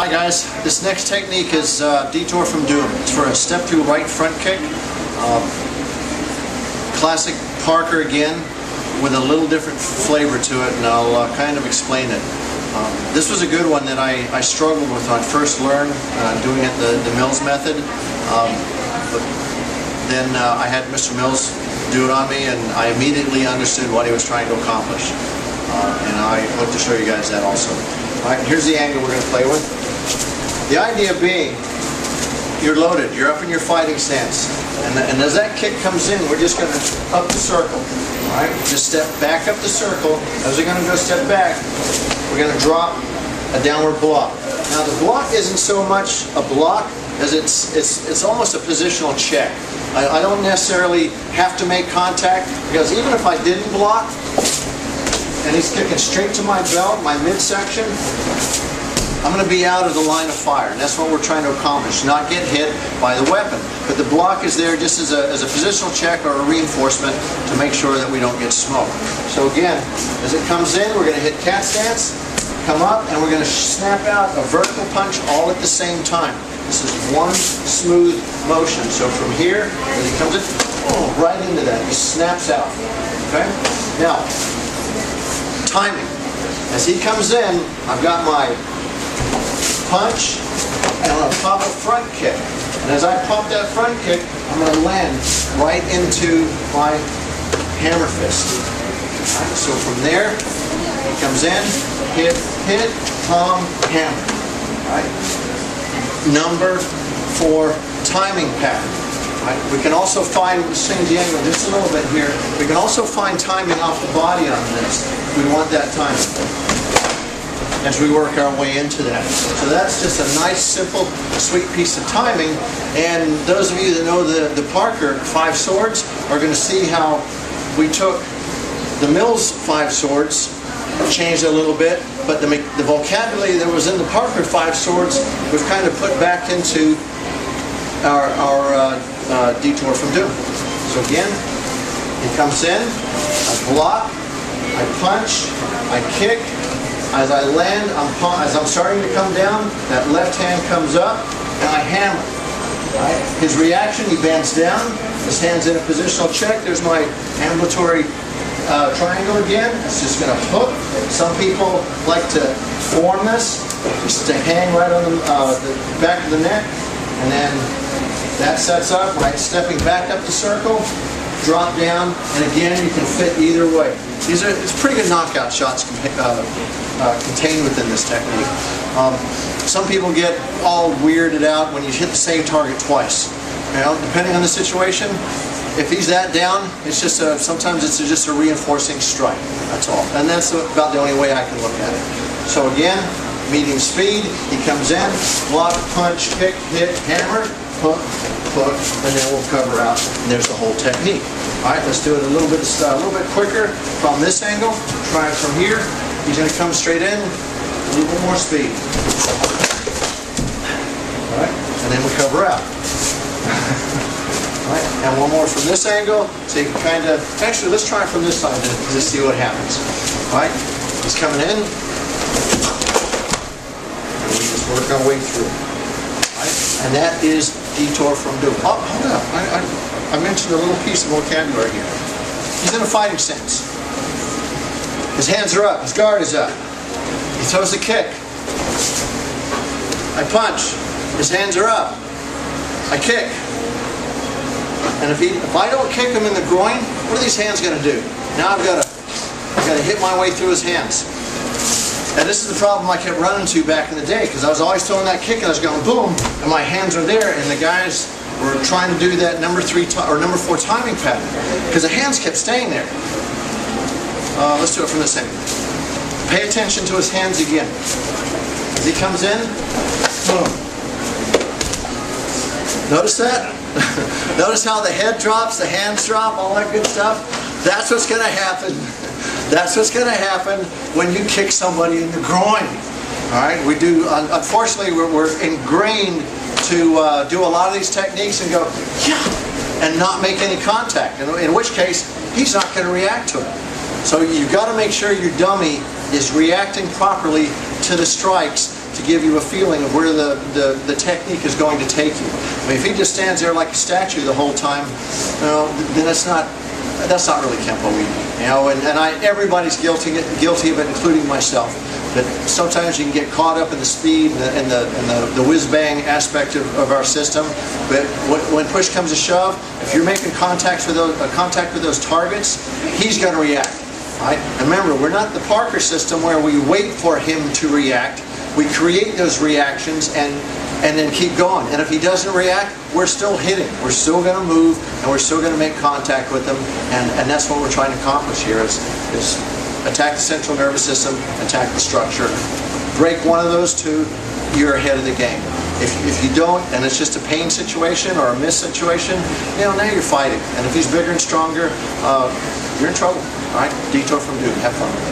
Hi guys, this next technique is Detour from Doom. It's for a step through right front kick. Classic Parker again, with a little different flavor to it, and I'll kind of explain it. This was a good one that I struggled with when I first learned doing it the Mills method. But then I had Mr. Mills do it on me, and I immediately understood what he was trying to accomplish. And I hope to show you guys that also. Alright, here's the angle we're going to play with. The idea being, you're loaded, you're up in your fighting stance, and as that kick comes in, we're just going to up the circle. Alright, just step back up the circle. As we're going to go step back, we're going to drop a downward block. Now the block isn't so much a block as it's almost a positional check. I don't necessarily have to make contact, because even if I didn't block, and he's kicking straight to my belt, my midsection, I'm going to be out of the line of fire. And that's what we're trying to accomplish, not get hit by the weapon. But the block is there just as a positional check or a reinforcement to make sure that we don't get smoked. So again, as it comes in, we're going to hit cat stance, come up, and we're going to snap out a vertical punch all at the same time. This is one smooth motion. So from here, as he comes in, right into that, he snaps out. Okay? Now, timing. As he comes in, I've got my punch, and I'm going to pop a front kick. And as I pop that front kick, I'm going to land right into my hammer fist. Right, so from there, he comes in, hit, palm, hammer. Right? Number 4 timing pattern. Right? We can also find, let's change the angle just a little bit here, we can also find timing off the body on this. We want that timing as we work our way into that. So that's just a nice, simple, sweet piece of timing. And those of you that know the Parker 5 swords are going to see how we took the Mills 5 swords, changed it a little bit, but the vocabulary that was in the Parker 5 swords we've kind of put back into our Detour from Doom. So again, he comes in, I block, I punch, I kick. As I land, as I'm starting to come down, that left hand comes up, and I hammer. Right? His reaction, he bends down, his hand's in a positional check. There's my ambulatory triangle again. It's just going to hook. Some people like to form this, just to hang right on the back of the neck, and then that sets up, right, stepping back up the circle, drop down, and again you can fit either way. It's pretty good knockout shots contained within this technique. Some people get all weirded out when you hit the same target twice. You know, depending on the situation, if he's that down, it's just sometimes it's just a reinforcing strike. That's all, and that's about the only way I can look at it. So again, medium speed. He comes in, block, punch, kick, hit, hammer, hook, and then we'll cover out, and there's the whole technique. All right, let's do it a little bit quicker from this angle. Try it from here. He's going to come straight in, a little bit more speed. All right, and then we cover out. All right, and one more from this angle, so you can kind of, actually let's try it from this side to just see what happens. All right, he's coming in, and we just work our way through. All right, and that is Detour from Doom. Oh, hold up, I mentioned a little piece of vocabulary here. He's in a fighting stance. His hands are up, his guard is up. He throws a kick. I punch. His hands are up. I kick. And if I don't kick him in the groin, what are these hands going to do? Now I've got to hit my way through his hands. And this is the problem I kept running into back in the day, because I was always throwing that kick and I was going boom, and my hands are there, and the guys were trying to do that number 4 timing pattern, because the hands kept staying there. Let's do it from this angle. Pay attention to his hands again. As he comes in, boom. Notice that? Notice how the head drops, the hands drop, all that good stuff? That's what's going to happen. That's what's going to happen when you kick somebody in the groin. All right? We do. Unfortunately, we're ingrained to do a lot of these techniques and go, yeah, and not make any contact. In which case, he's not going to react to it. So you've got to make sure your dummy is reacting properly to the strikes to give you a feeling of where the technique is going to take you. I mean, if he just stands there like a statue the whole time, you know, then that's not really Kempo Ii. You know, and everybody's guilty of it, including myself. But sometimes you can get caught up in the speed and the whiz-bang aspect of our system. But when push comes to shove, if you're making contact with those targets, he's going to react. Right? And remember, we're not the Parker system where we wait for him to react. We create those reactions and then keep going. And if he doesn't react, we're still hitting. We're still going to move, and we're still going to make contact with him. And that's what we're trying to accomplish here is attack the central nervous system, attack the structure. Break one of those two, you're ahead of the game. If you don't, and it's just a pain situation or a miss situation, you know, now you're fighting. And if he's bigger and stronger, you're in trouble. All right, Detour from Duke. Have fun.